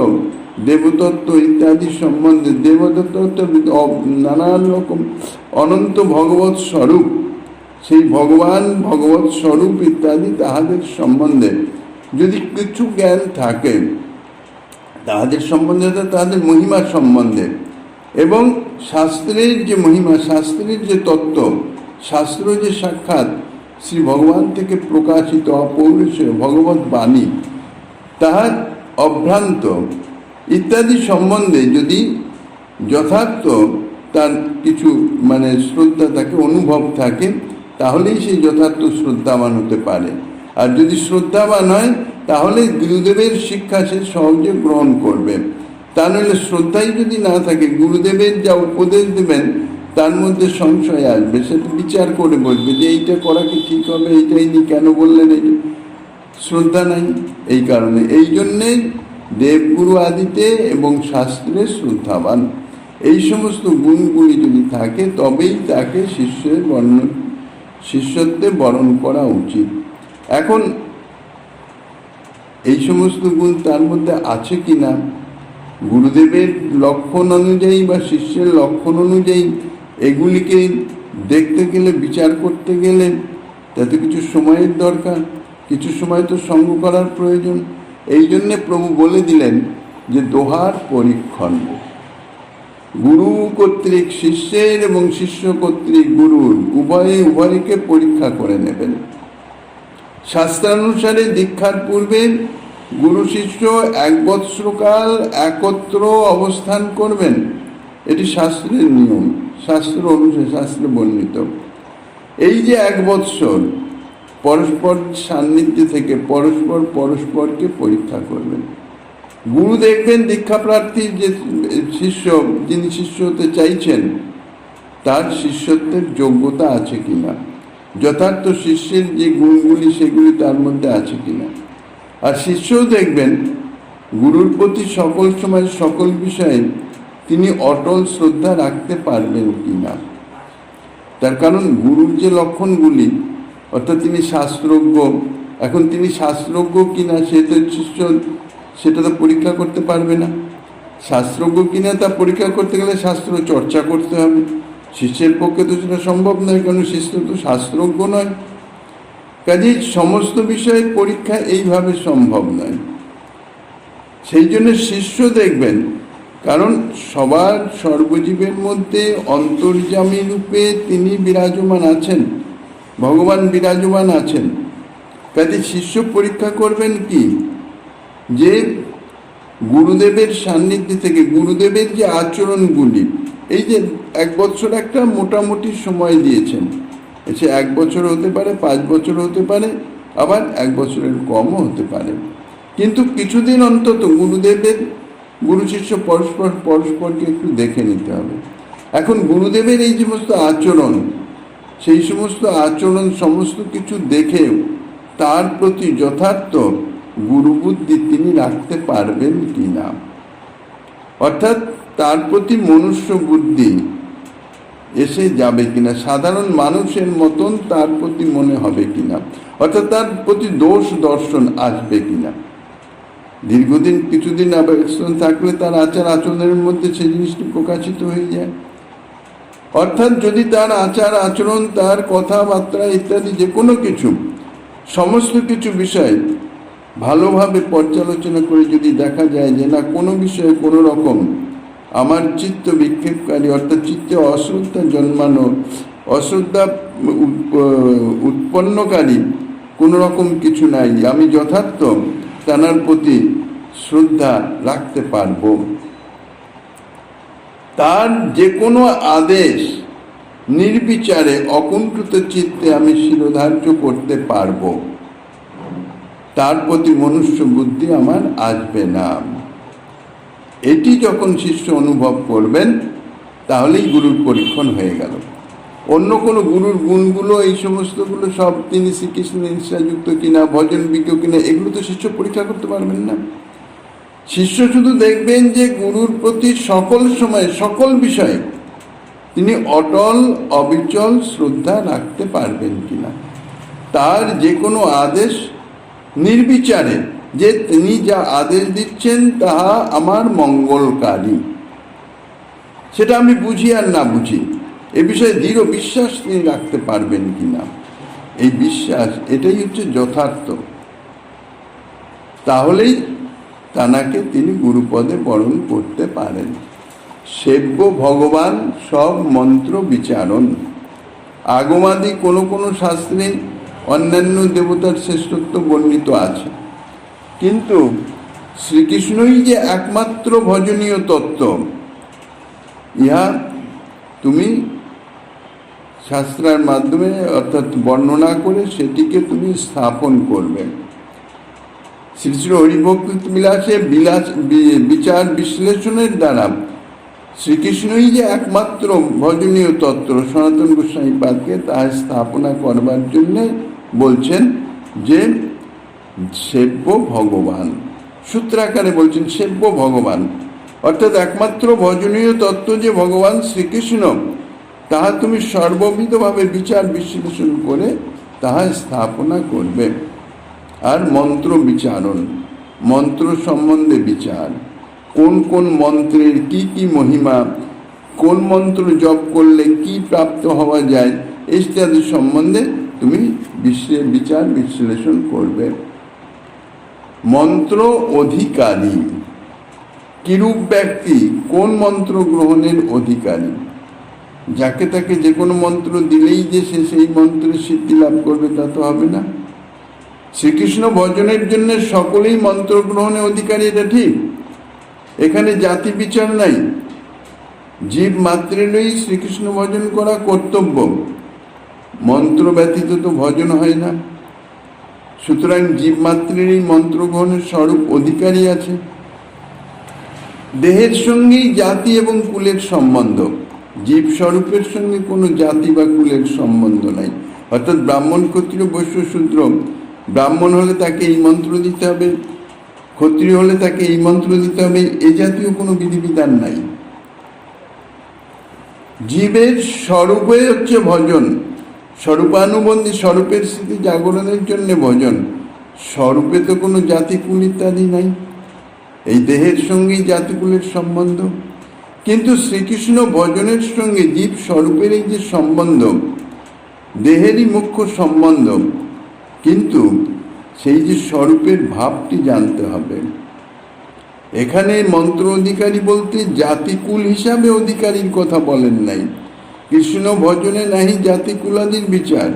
দেবতত্ত্ব ইত্যাদি সম্বন্ধে, দেবতত্ত্ব নানান রকম অনন্ত ভগবৎ স্বরূপ, সেই ভগবান ভগবৎ স্বরূপ ইত্যাদি তাহাদের সম্বন্ধে যদি কিছু জ্ঞান থাকে, তাহাদের সম্বন্ধে, তাহাদের মহিমার সম্বন্ধে, এবং শাস্ত্রের যে মহিমা, শাস্ত্রের যে তত্ত্ব, শাস্ত্র যে সাক্ষাৎ শ্রী ভগবান থেকে প্রকাশিত অপৌরুষেয় ভগবৎ বাণী, তাহার অভ্রান্ত ইত্যাদি সম্বন্ধে যদি যথার্থ তার কিছু শ্রদ্ধা থাকে, অনুভব থাকে, তাহলেই সে যথার্থ শ্রদ্ধাবান হতে পারে। আর যদি শ্রদ্ধাবান হয় তাহলে গুরুদেবের শিক্ষা সে সহজে গ্রহণ করবে। তা নইলে শ্রদ্ধাই যদি না থাকে, গুরুদেবের যা উপদেশ দেবেন তার মধ্যে সংশয় আসবে, সেটা বিচার করে বলবে যে এইটা করা কি ঠিক হবে, এইটাই নি কেন বললেন, এইটা শ্রদ্ধা নাই। এই কারণে, এই জন্যে দেবগুরু আদিতে এবং শাস্ত্রে শ্রদ্ধাবান, এই সমস্ত গুণগুলি যদি থাকে তবেই তাকে শিষ্যত্বে বরণ করা উচিত। এখন এই সমস্ত গুণ তার মধ্যে আছে কি না, গুরুদেবের লক্ষণ অনুযায়ী বা শিষ্যের লক্ষণ অনুযায়ী এগুলিকে দেখতে গেলে, বিচার করতে গেলে তাতে কিছু সময়ের দরকার, কিছু সময় তো সঙ্গ করার প্রয়োজন। এই জন্যে প্রভু বলে দিলেন যে দোহার পরীক্ষণ, গুরু কর্তৃক শিষ্যের এবং শিষ্য কর্তৃক গুরুর উভয়কে পরীক্ষা করে নেবেন। শাস্ত্রানুসারে দীক্ষার পূর্বে গুরু শিষ্য 1 বৎসরকাল একত্র অবস্থান করবেন, এটি শাস্ত্রের নিয়ম, শাস্ত্র অনুসারে, শাস্ত্রে বর্ণিত। এই যে 1 বৎসর পরস্পর সান্নিধ্যে থেকে পরস্পর পরস্পরকে পরীক্ষা করবেন। গুরু দেখবেন দীক্ষা প্রার্থীর যে শিষ্য, যিনি শিষ্য হতে চাইছেন, তার শিষ্যত্বের যোগ্যতা আছে কিনা, যথার্থ শিষ্যের যে গুণগুলি সেগুলি তার মধ্যে আছে কিনা। আর শিষ্যও দেখবেন গুরুর প্রতি সকল সময় সকল বিষয়ে তিনি অটল শ্রদ্ধা রাখতে পারবেন কিনা। তার কারণ গুরুর যে লক্ষণগুলি, অর্থাৎ তিনি শাস্ত্রজ্ঞ, এখন তিনি শাস্ত্রজ্ঞ কিনা সেটা তো পরীক্ষা করতে পারবে না। শাস্ত্রজ্ঞ কিনা তা পরীক্ষা করতে গেলে শাস্ত্র চর্চা করতে হবে। শিষ্যের পক্ষে তো সেটা সম্ভব নয়, কারণ শিষ্য তো শাস্ত্রজ্ঞ নয়। কাজেই সমস্ত বিষয়ের পরীক্ষা এইভাবে সম্ভব নয়। সেই জন্য শিষ্য দেখবেন, কারণ সবার সর্বজীবের মধ্যে অন্তর্যামী রূপে তিনি বিরাজমান আছেন, ভগবান বিরাজমান আছেন। কাজে শিষ্য পরীক্ষা করবেন কি, যে গুরুদেবের সান্নিধ্যে থেকে গুরুদেবের যে আচরণগুলি, এই যে 1 বছর একটা মোটামুটি সময় দিয়েছেন, সে 1 বছর হতে পারে, 5 বছর হতে পারে, আবার 1 বছরের কমও হতে পারে, কিন্তু কিছুদিন অন্তত গুরু শিষ্য পরস্পরকে একটু দেখে নিতে হবে। এখন গুরুদেবের এই সমস্ত আচরণ, সেই সমস্ত আচরণ সমস্ত কিছু দেখে তার প্রতি যথার্থ গুরুবুদ্ধি তিনি রাখতে পারবেন কিনা, অর্থাৎ তার প্রতি মনুষ্য বুদ্ধি এসে যাবে কিনা, সাধারণ মানুষের মতন তার প্রতি মনে হবে কিনা, অর্থাৎ তার প্রতি দোষ দর্শন আসবে কিনা। দীর্ঘদিন কিছুদিন আবেদন থাকলে তার আচার আচরণের মধ্যে সেই জিনিসটি প্রকাশিত হয়ে যায়। অর্থাৎ যদি তার আচার আচরণ, তার কথাবার্তা ইত্যাদি যে কোনো কিছু, সমস্ত কিছু বিষয় ভালোভাবে পর্যালোচনা করে যদি দেখা যায় যে না, কোনো বিষয়ে কোনো রকম আমার চিত্ত বিক্ষেপকারী, অর্থাৎ চিত্তে অশ্রদ্ধা জন্মানো, অশ্রদ্ধা উৎপন্নকারী কোনো রকম কিছু নাই, আমি যথার্থ তার প্রতি শ্রদ্ধা রাখতে পারব, তার যে কোনো আদেশ নির্বিচারে অকুণ্ঠিত চিত্তে আমি শিরোধার্য করতে পারব, তার প্রতি মনুষ্য বুদ্ধি আমার আসবে না। এটি যখন শিষ্য অনুভব করবেন, তাহলেই গুরুর পরীক্ষণ হয়ে গেল। অন্য কোনো গুরুর গুণগুলো, এই সমস্তগুলো সব তিনি শ্রীকৃষ্ণের নিষ্ঠাযুক্ত কিনা, ভজন বিজ্ঞ কিনা, এগুলো তো শিষ্য পরীক্ষা করতে পারবেন না। শিষ্য শুধু দেখবেন যে গুরুর প্রতি সকল সময় সকল বিষয়ে তিনি অটল অবিচল শ্রদ্ধা রাখতে পারবেন কিনা, তার যে কোনো আদেশ নির্বিচারে, যে তিনি যা আদেশ দিচ্ছেন তাহা আমার মঙ্গলকারী, সেটা আমি বুঝি আর না বুঝি, এ বিষয়ে দৃঢ় বিশ্বাস তিনি রাখতে পারবেন কিনা। এই বিশ্বাস, এটাই হচ্ছে যথার্থ। তাহলেই তানাকে তিনি গুরুপদে বরণ করতে পারেন। সেব্য ভগবান সব মন্ত্র বিচারণ। আগমাদি কোনো কোনো শাস্ত্রে অন্যান্য দেবতার শ্রেষ্ঠত্ব বর্ণিত আছে, কিন্তু শ্রীকৃষ্ণই যে একমাত্র ভজনীয় তত্ত্ব, ইহা তুমি শাস্ত্রের মাধ্যমে অর্থাৎ বর্ণনা করে সেটিকে তুমি স্থাপন করবে। শ্রী শ্রী হরিভক্তি বিলাসে বিচার বিশ্লেষণের দ্বারা শ্রীকৃষ্ণই যে একমাত্র ভজনীয় তত্ত্ব, সনাতন গোস্বামীপাদকে তাহা স্থাপনা করবার জন্য বলছেন যে সেব্য ভগবান, সূত্রাকারে বলছেন সেব্য ভগবান, অর্থাৎ একমাত্র ভজনীয় তত্ত্ব যে ভগবান শ্রীকৃষ্ণ, তাহা তুমি সর্ববিধভাবে বিচার বিশ্লেষণ করে তাহা স্থাপনা করবে। আর মন্ত্র বিচারণ, মন্ত্র সম্বন্ধে বিচার, কোন কোন মন্ত্রের কি কি মহিমা, কোন মন্ত্র জপ করলে কি প্রাপ্ত হওয়া যায়, ইত্যাদি সম্বন্ধে তুমি বিচার বিশ্লেষণ করবে। মন্ত্র অধিকারী, কিরূপ ব্যক্তি কোন মন্ত্র গ্রহণের অধিকারী, যাকে তাকে যে কোনো মন্ত্র দিলেই যে সে সেই মন্ত্রের সিদ্ধি লাভ করবে তা তো হবে না। শ্রীকৃষ্ণ ভজনের জন্য সকলেই মন্ত্র গ্রহণের অধিকারী, এটা ঠিক, এখানে জাতি বিচার নাই। জীব মাত্রেরই শ্রীকৃষ্ণ ভজন করা কর্তব্য, মন্ত্র ব্যতীত তো ভজন হয় না। সুতরাং জীব মাত্রেরই মন্ত্র গ্রহণের স্বরূপ অধিকারী আছে। দেহের সঙ্গেই জাতি এবং কুলের সম্বন্ধ, জীব স্বরূপের সঙ্গে কোনো জাতি বা কুলের সম্বন্ধ নাই। অর্থাৎ ব্রাহ্মণ, ক্ষত্রিয়, বৈশ্য, শূদ্র, ব্রাহ্মণ হলে তাকে এই মন্ত্র দিতে হবে, ক্ষত্রিয় হলে তাকে এই মন্ত্র দিতে হবে, এ জাতীয় কোনো বিধিবিধান নাই। জীবের স্বরূপে হচ্ছে ভজন, স্বরূপানুবন্ধী, স্বরূপের স্থিতি জাগরণের জন্য ভজন। স্বরূপে তো কোনো জাতিকুল ইত্যাদি নাই, এই দেহের সঙ্গেই জাতিকুলের সম্বন্ধ। কিন্তু শ্রীকৃষ্ণ ভজনের সঙ্গে জীব স্বরূপের এই যে সম্বন্ধ, দেহেরই মুখ্য সম্বন্ধ, কিন্তু সেই যে স্বরূপের ভাবটি জানতে হবে। এখানে মন্ত্র অধিকারী বলতে জাতিকুল হিসাবে অধিকারীর কথা বলেন নাই। কৃষ্ণ ভজনে নাহি জাতিকুলাদির বিচার।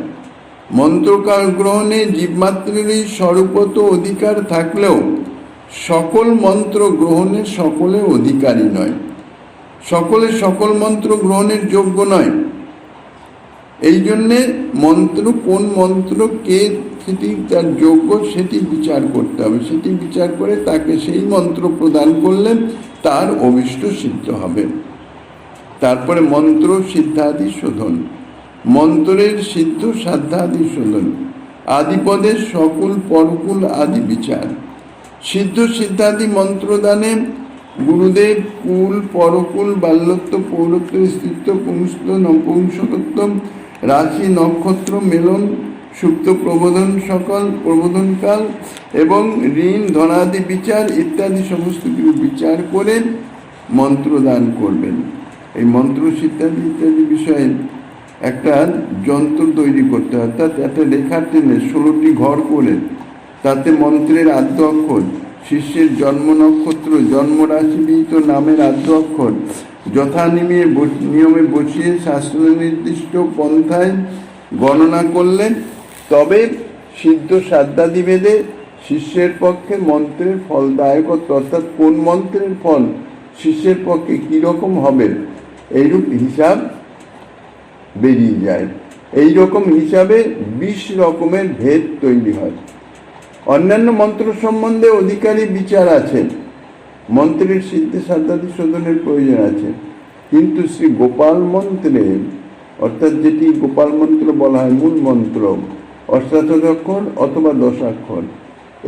মন্ত্রকাল গ্রহণে জীবমাত্রেরই স্বরূপত অধিকার থাকলেও সকল মন্ত্র গ্রহণে সকলে অধিকারী নয়, সকলে সকল মন্ত্র গ্রহণের যোগ্য নয়। এই জন্যে মন্ত্র, কোন মন্ত্র কে সেটি তার যোগ্য সেটি বিচার করতে হবে। সেটি বিচার করে তাকে সেই মন্ত্র প্রদান করলে তার অভীষ্ট সিদ্ধ হবে। তারপরে মন্ত্র সিদ্ধাদি শোধন, মন্ত্রের সিদ্ধ সাধ্যাদি শোধন, আদিপদের সকল পরকুল আদি বিচার। সিদ্ধ সিদ্ধাদি মন্ত্রদানে গুরুদেব কুল, পরকুল, বাল্যত্ব, পৌরত্ব, স্ত্রীত্ব, পুংস্ত, নপুংসকত্ব, রাশি, নক্ষত্র, মেলন, সুপ্ত, প্রবোধন, সকল প্রবোধনকাল এবং ঋণ, ধনাদি বিচার ইত্যাদি সমস্ত কিছু বিচার করে মন্ত্রদান করবেন। এই মন্ত্র সিদ্ধাদি ইত্যাদি বিষয়ে একটা যন্ত্র তৈরি করতে হয়, অর্থাৎ একটা রেখার টেনে 16টি ঘর করে তাতে মন্ত্রের আদ্য অক্ষর, শিষ্যের জন্ম নক্ষত্র, জন্মরাশি বিহিত নামের আদ্য অক্ষর নিয়মে বসিয়ে শাস্ত্র নির্দিষ্ট পন্থায় গণনা করলে তবে সিদ্ধ সাধ্যাদি ভেদে শিষ্যের পক্ষে মন্ত্রের ফলদায়কত্ব, অর্থাৎ কোন মন্ত্রের ফল শিষ্যের পক্ষে কীরকম হবে এইরূপ হিসাব বেরিয়ে যায়। এই রকম হিসাবে 20 রকমের ভেদ তৈরি হয়। অন্যান্য মন্ত্র সম্বন্ধে অধিকারী বিচার আছে, মন্ত্রের সিদ্ধি সাধ্যাদি শোধনের প্রয়োজন আছে, কিন্তু শ্রী গোপাল মন্ত্রে, অর্থাৎ যেটি গোপাল মন্ত্র বলা হয় মূল মন্ত্র, অষ্টাদশাক্ষর অথবা 10 অক্ষর,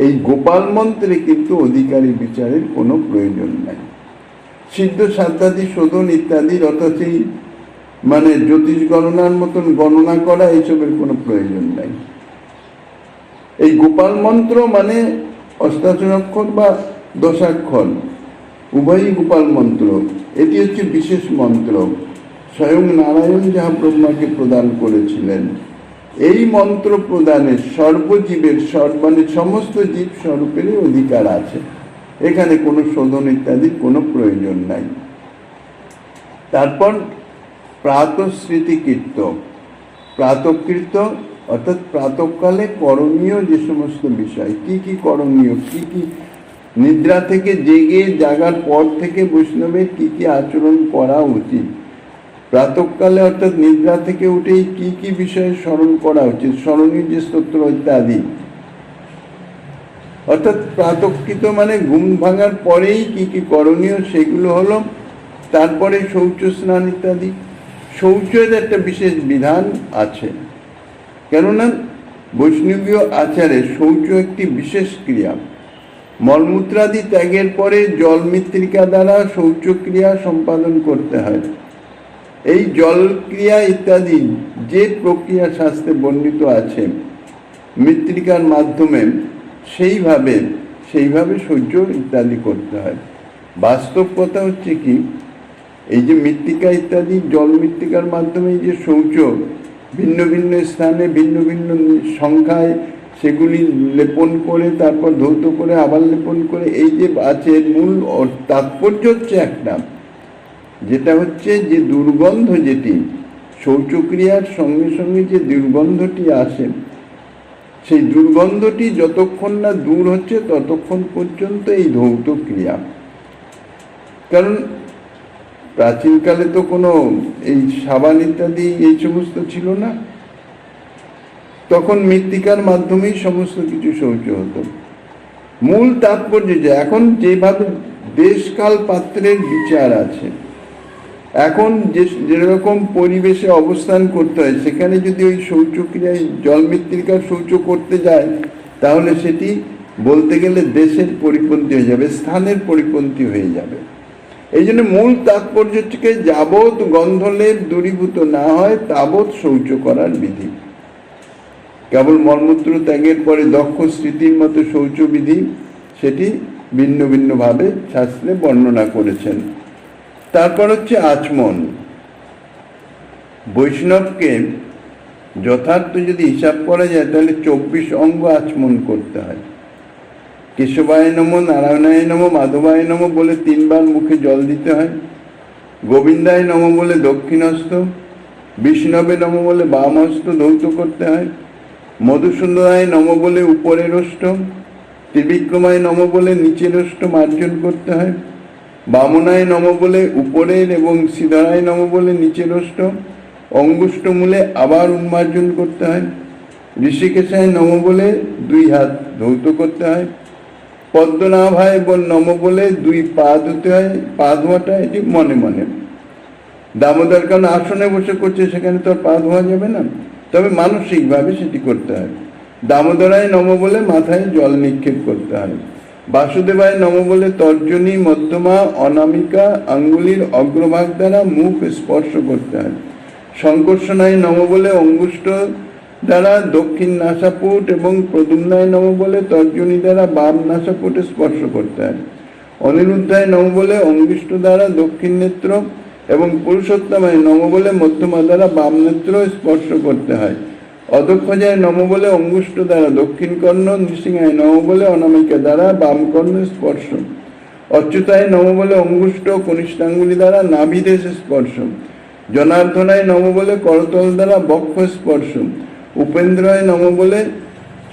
এই গোপাল মন্ত্রে কিন্তু অধিকারী বিচারের কোনো প্রয়োজন নাই। সিদ্ধ সাধ্যাদি শোধন ইত্যাদির, অর্থাৎ এই মানে জ্যোতিষ গণনার মতন গণনা করা, এইসবের কোনো প্রয়োজন নাই। এই গোপাল মন্ত্র মানে অষ্টাদশাক্ষর বা 10 অক্ষর উভয়ই গোপাল মন্ত্র। এটি হচ্ছে বিশেষ মন্ত্র, স্বয়ং নারায়ণ যাহা ব্রহ্মাকে প্রদান করেছিলেন। এই মন্ত্র প্রদানে সর্বজীবের মানে সমস্ত জীব স্বরূপেরই অধিকার আছে, এখানে কোনো শোধন ইত্যাদি কোনো প্রয়োজন নাই। তারপর প্রাতঃস্মৃতিকীর্ত, প্রাতঃকৃত অর্থাৎ প্রাতঃকালে করণীয় যে সমস্ত বিষয়, কি কি করণীয়, কি কি নিদ্রা থেকে জেগে জাগার পর থেকে বৈষ্ণবের কি কি আচরণ করা উচিত, প্রাতঃকালে অর্থাৎ নিদ্রা থেকে উঠেই কি কি বিষয়ে স্মরণ করা উচিত, স্মরণীয় যে স্তোত্র ইত্যাদি, অর্থাৎ প্রাতঃকৃত মানে ঘুম ভাঙার পরেই কি কি করণীয় সেগুলো হলো। তারপরে শৌচ স্নান ইত্যাদি। শৌচের একটা বিশেষ বিধান আছে, কেননা বৈষ্ণবীয় আচারে শৌচ একটি বিশেষ ক্রিয়া। মলমূত্রাদি ত্যাগের পরে জল মৃত্তিকা দ্বারা শৌচক্রিয়া সম্পাদন করতে হয়। এই জল ক্রিয়া ইত্যাদি যে প্রক্রিয়া শাস্ত্রে বর্ণিত আছে মৃত্তিকার মাধ্যমে, সেইভাবে শৌচ ইত্যাদি করতে হয়। বাস্তব কথা হচ্ছে কি, এই যে মৃত্তিকা ইত্যাদি জল মৃত্তিকার মাধ্যমে যে শৌচ ভিন্ন ভিন্ন স্থানে ভিন্ন ভিন্ন সংখ্যায় সেগুলি লেপন করে তারপর ধৌত করে আবার লেপন করে, এই যে আছে মূল তাৎপর্য হচ্ছে একটা, যেটা হচ্ছে যে দুর্গন্ধ, যেটি শৌচক্রিয়ার সঙ্গে সঙ্গে যে দুর্গন্ধটি আসে, সেই দুর্গন্ধটি যতক্ষণ না দূর হচ্ছে ততক্ষণ পর্যন্ত এই ধৌত ক্রিয়া। কারণ প্রাচীনকালে তো কোনো এই সাবান ইত্যাদি এই সমস্ত ছিল না, তখন মৃত্তিকার মাধ্যমেই সমস্ত কিছু শৌচ হতো। মূল তাৎপর্য যে এখন যেভাবে দেশকাল পাত্রের বিচার আছে, এখন যেরকম পরিবেশে অবস্থান করতে হয়, সেখানে যদি ওই শৌচক্রিয়ায় জল মৃত্তিকার শৌচ করতে যায়, তাহলে সেটি বলতে গেলে দেশের পরিপন্থী হয়ে যাবে, স্থানের পরিপন্থী হয়ে যাবে। এই জন্য মূল তাৎপর্য থেকে যাবৎ গন্ধলেপ দূরীভূত না হয় তাবৎ শৌচ করার বিধি। কেবল মলমূত্র ত্যাগের পরে দক্ষ স্মৃতির মতো শৌচ বিধি সেটি ভিন্ন ভিন্নভাবে শাস্ত্রে বর্ণনা করেছেন। তারপর হচ্ছে আচমন। বৈষ্ণবকে যথার্থ যদি হিসাব করা যায় তাহলে 24 অঙ্গ আচমন করতে হয়। কেশবায় নম, নারায়ণায় নম, মাধবায় নম বলে 3 বার মুখে জল দিতে হয়। গোবিন্দায় নম বলে দক্ষিণহস্ত, বিষ্ণবে নম বলে বাম হস্ত ধৌত করতে হয়। মধুসূদনায় নম বলে উপরের ওষ্ঠ, ত্রিবিক্রমায় নম বলে নিচের ওষ্ঠ মার্জন করতে হয়। বামনায় নম বলে উপরের এবং শ্রীধরায় নম বলে নিচের ওষ্ঠ, অঙ্গুষ্ঠ মূলে আবার উন্মার্জন করতে হয়। ঋষিকেশায় নম বলে 2 হাত ধৌত করতে হয়। পদ্মনাভায় নম বলে 2 পা ধুতে হয়। পা ধোয়াটা এটি মনে মনে। দামোদর কারণ আসনে বসে করছে, সেখানে তো আর পা ধোয়া যাবে না, তবে মানসিকভাবে সেটি করতে হয়। দামোদরায় নম বলে মাথায় জল নিক্ষেপ করতে হয়। বাসুদেবায় নম বলে তর্জনী, মধ্যমা, অনামিকা আঙ্গুলির অগ্রভাগ দ্বারা মুখ স্পর্শ করতে হয়। সংকর্ষণায় নম বলে অঙ্গুষ্ঠ দ্বারা দক্ষিণ নাসাপুট এবং প্রদ্যুম্নায় নম বলে তর্জনী দ্বারা বাম নাসাপুটে স্পর্শ করতে হয়। অনিরুদ্ধায় নম বলে অঙ্গুষ্ঠ দ্বারা দক্ষিণ নেত্র এবং পুরুষোত্তমায় নম বলে মধ্যমা দ্বারা বাম নেত্র স্পর্শ করতে হয়। অদক্ষজায় নম বলে অঙ্গুষ্ঠ দ্বারা দক্ষিণ কর্ণ, নৃসিংহায় নম বলে অনামিকা দ্বারা বাম কর্ণ স্পর্শ। অচ্যুতায় নম বলে অঙ্গুষ্ঠ কনিষ্ঠাঙ্গুলি দ্বারা নাভিদেশ স্পর্শ। জনার্দনায় নম বলে করতল দ্বারা বক্ষ স্পর্শ। উপেন্দ্রায় নম বলে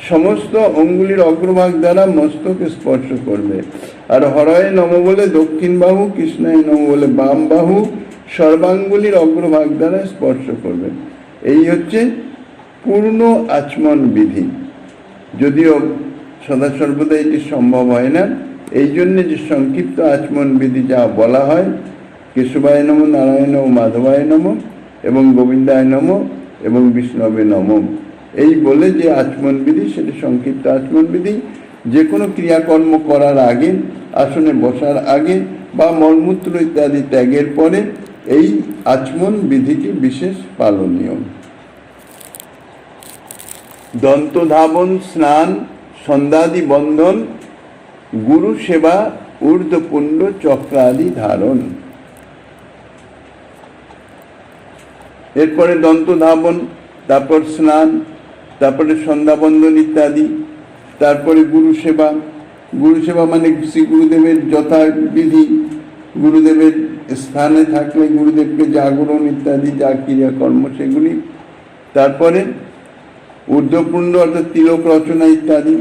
সমস্ত অঙ্গুলির অগ্রভাগ দ্বারা মস্তক স্পর্শ করবে। আর হরয় নম বলে দক্ষিণ বাহু, কৃষ্ণায় নম বলে বাম বাহু সর্বাঙ্গুলির অগ্রভাগ দ্বারা স্পর্শ করবে। এই হচ্ছে পূর্ণ আচমন বিধি। যদিও সদা সর্বদা এটি সম্ভব হয় না, এই জন্যে যে সংক্ষিপ্ত আচমন বিধি যা বলা হয়, কেশবায় নম, নারায়ণ ও মাধবায় নম এবং গোবিন্দায় নম এবং বিষ্ণবে নম, এই বলে যে আচমন বিধি সেটি সংক্ষিপ্ত আচমন বিধি। যে কোনো ক্রিয়াকর্ম করার আগে, আসনে বসার আগে বা মলমূত্র ইত্যাদি ত্যাগের পরে এই আচমন বিধিটি বিশেষ পালনীয়। দন্তধাবন, স্নান, সন্ধ্যাদি বন্ধন, গুরু সেবা, ঊর্ধ্বপুণ্ড চক্রাদি ধারণ। এরপরে দন্তধাবন, তারপর স্নান, তারপরে সন্ধ্যাবন্ধন ইত্যাদি, তারপরে গুরু সেবা। গুরু সেবা মানে শ্রী গুরুদেবের যথাবিধি, গুরুদেবের স্থানে থাকলে গুরুদেবকে জাগরণ ইত্যাদি যা ক্রিয়াকর্ম সেগুলি। তারপরে ঊর্ধ্বপুণ্ড অর্থাৎ তিলক রচনা ইত্যাদি।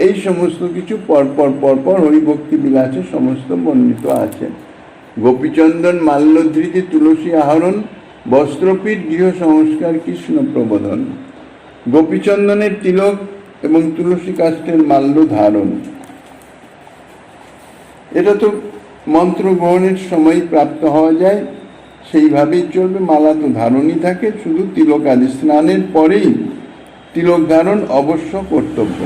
এই সমস্ত কিছু পরপর পরপর হরিভক্তি বিলাসে সমস্ত বর্ণিত আছে। গোপীচন্দন, মাল্যধৃতি, তুলসী আহরণ, বস্ত্রপীঠ, গৃহ সংস্কার, কৃষ্ণ প্রবোধন। গোপীচন্দনের তিলক এবং তুলসী কাষ্ঠের মাল্য ধারণ, এটা তো মন্ত্র গ্রহণের সময় প্রাপ্ত হওয়া যায়, সেইভাবেই চলবে। মালা তো ধারণই থাকে, শুধু তিলক আদি স্নানের পরেই তিলক ধারণ অবশ্য কর্তব্য।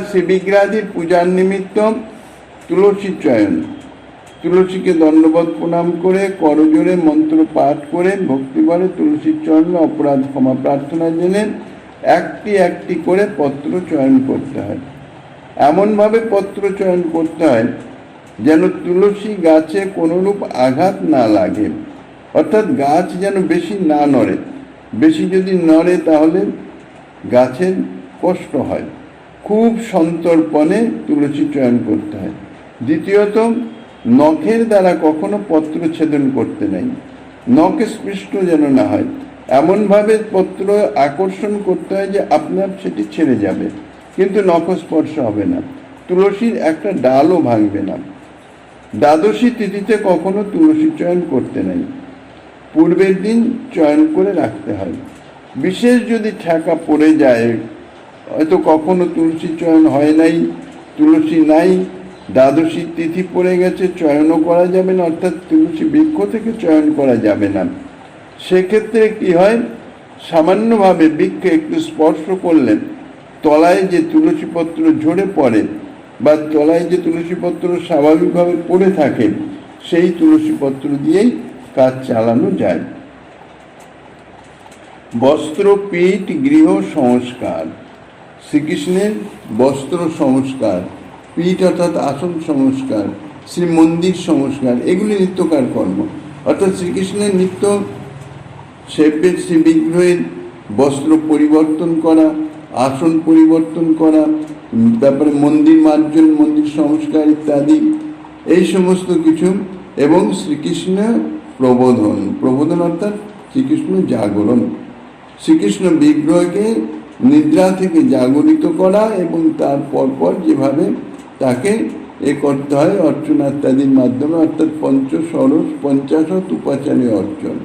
শ্রী বিগ্রহাদির পূজার নিমিত্ত তুলসী চয়ন, তুলসীকে দণ্ডবত প্রণাম করে করজোড়ে মন্ত্র পাঠ করে ভক্তিভরে তুলসীর চরণে অপরাধ ক্ষমা প্রার্থনা জেনে একটি একটি করে পত্র চয়ন করতে হয়। এমনভাবে পত্র চয়ন করতে হয় যেন তুলসী গাছে কোনোরূপ আঘাত না লাগে, অর্থাৎ গাছ যেন বেশি না নড়ে। বেশি যদি নড়ে তাহলে গাছের কষ্ট হয়। খুব সন্তর্পণে তুলসী চয়ন করতে হয়। দ্বিতীয়ত, নখের দ্বারা কখনো পত্র ছেদন করতে নেই, নখ স্পৃষ্ট যেন না হয়। এমনভাবে পত্র আকর্ষণ করতে হয় যে আপনার সেটি ছেড়ে যাবে, কিন্তু নখ স্পর্শ হবে না, তুলসীর একটা ডালও ভাঙবে না। দ্বাদশী তিথিতে কখনো তুলসী চয়ন করতে নাই, পূর্বের দিন চয়ন করে রাখতে হয়। বিশেষ যদি ঠেকা পড়ে যায়, হয়তো কখনো তুলসী চয়ন হয় নাই, তুলসী নাই, দ্বাদশী তিথি পড়ে গেছে, চয়নও করা যাবে না, অর্থাৎ তুলসী বৃক্ষ থেকে চয়ন করা যাবে না। সেক্ষেত্রে কি হয়, সামান্যভাবে বৃক্ষে একটু স্পর্শ করলে তলায় যে তুলসী পত্র ঝরে পড়ে বা তলায় যে তুলসী পত্র স্বাভাবিকভাবে পড়ে থাকে, সেই তুলসী পত্র দিয়েই কাজ চালানো যায়। বস্ত্র, পীঠ, গৃহ সংস্কার। শ্রীকৃষ্ণের বস্ত্র সংস্কার, পীঠ অর্থাৎ আসন সংস্কার, শ্রী মন্দির সংস্কার, এগুলি নিত্যকার কর্ম। অর্থাৎ শ্রীকৃষ্ণের নিত্য সেব্যের শ্রী বিগ্রহের বস্ত্র পরিবর্তন করা, আসন পরিবর্তন করা, তারপরে মন্দির মার্জন, মন্দির সংস্কার ইত্যাদি, এই সমস্ত কিছু। এবং শ্রীকৃষ্ণ প্রবোধন, প্রবোধন অর্থাৎ শ্রীকৃষ্ণ জাগরণ, শ্রীকৃষ্ণ বিগ্রহকে নিদ্রা থেকে জাগরিত করা এবং তার পরপর যেভাবে তাকে করতে হয় অর্চনা ইত্যাদির মাধ্যমে, অর্থাৎ পঞ্চষোড়শ পঞ্চাশত উপাচারে অর্চন।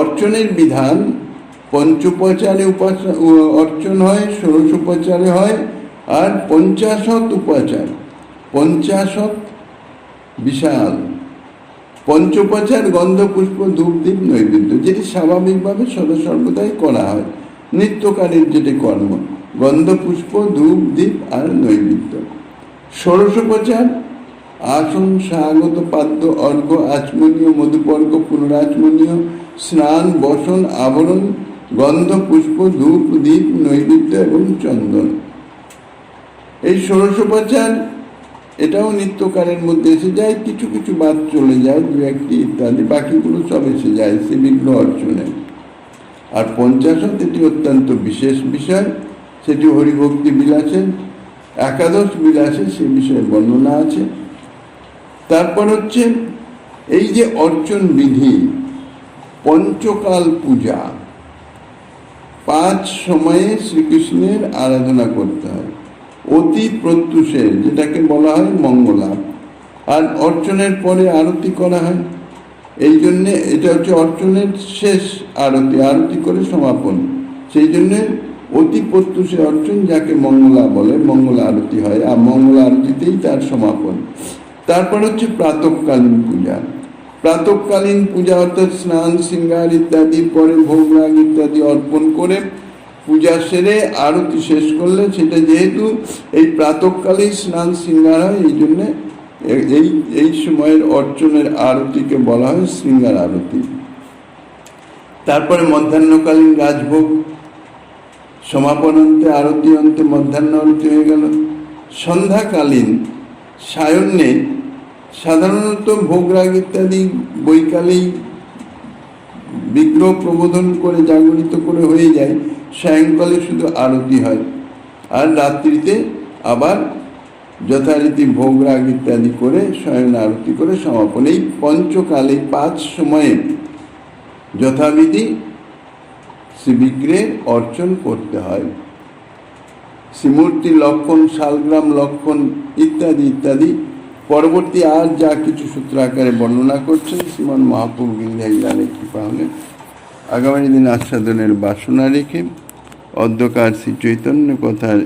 অর্চনের বিধান পঞ্চোপচারে অর্চন হয়, ষোড়শোপচারে হয়, আর পঞ্চাশত উপাচার, পঞ্চাশত বিশাল। পঞ্চোপচার গন্ধ, পুষ্প, ধূপ, দীপ, নৈবেদ্য, যেটি স্বাভাবিকভাবে সর্বদাই করা হয়, নিত্যকালের যেটি কর্ম, গন্ধ, পুষ্প, ধূপ, দীপ আর নৈবেদ্য। ষোড়শোপচার আসন, স্বাগত, পাদ্য, অর্ঘ্য, আচমনীয়, মধুপর্ঘ, পুনরাচমনীয়, স্নান, বসন, আবরণ, গন্ধ, পুষ্প, ধূপ, দীপ, নৈবেদ্য এবং চন্দন। এই ষোড়শোপচার এটাও নিত্যকালের মধ্যে এসে যায়, কিছু কিছু বাদ চলে যায়, দু একটি ইত্যাদি, বাকিগুলো সব এসে যায় শ্রী বিগ্রহ অর্চনে। আর পঞ্চাশত এটি অত্যন্ত বিশেষ বিষয়, সেটি হরিভক্তি বিলাসের একাদশ বিলাসে সে বিষয়ে বর্ণনা আছে। তারপর হচ্ছে এই যে অর্চন বিধি, পঞ্চকাল পূজা, 5 সময়ে শ্রীকৃষ্ণের আরাধনা করতে হয়, অতি প্রত্যুষে যেটাকে বলা হয় মঙ্গলা, আর অর্চনের পরে আরতি করা হয়। এই জন্যে এটা হচ্ছে অর্চনের শেষ আরতি, আরতি করে সমাপন, সেই জন্যে অতি প্রত্যুষে অর্চন, যাকে মঙ্গলা বলে, মঙ্গলা আরতি হয়, আর মঙ্গলা আরতিতেই তার সমাপন। তারপর হচ্ছে প্রাতঃকালীন পূজা। প্রাতঃকালীন পূজা অর্থাৎ স্নান, শৃঙ্গার ইত্যাদি পরে ভোগরাগ ইত্যাদি অর্পণ করে পূজা সেরে আরতি শেষ করলে, সেটা যেহেতু এই প্রাতঃকালেই স্নান শৃঙ্গার হয়, এই জন্যে এই সময়ের অর্চনের আরতিকে বলা হয় শৃঙ্গার আরতি। তারপরে মধ্যাহ্নকালীন রাজভোগ, সমাপন অন্তে আরতি, অন্তে মধ্যাহ্ন আরতি হয়ে গেল। সন্ধ্যাকালীন সায়ন্যে সাধারণত ভোগরাগ ইত্যাদি বৈকালেই বিগ্রহ প্রবোধন করে জাগরিত করে হয়ে যায়, সায়ংকালে শুধু আরতি হয়, আর রাত্রিতে আবার যথারীতি ভোগরাগ ইত্যাদি করে শয়ন আরতি করে সমাপন। এই পঞ্চকালে 5 সময়ে যথাবিধি শ্রীবিগ্রহের অর্চন করতে হয়। শ্রীমূর্তি লক্ষণ, শালগ্রাম লক্ষণ ইত্যাদি ইত্যাদি পরবর্তী আর যা কিছু সূত্র আকারে বর্ণনা করছেন শ্রীমান মহাপ্রভু গিরিধারী কৃপা হলে আগামী দিন আস্বাদনের বাসনা রেখে অধ্যকার শ্রী চৈতন্য কথার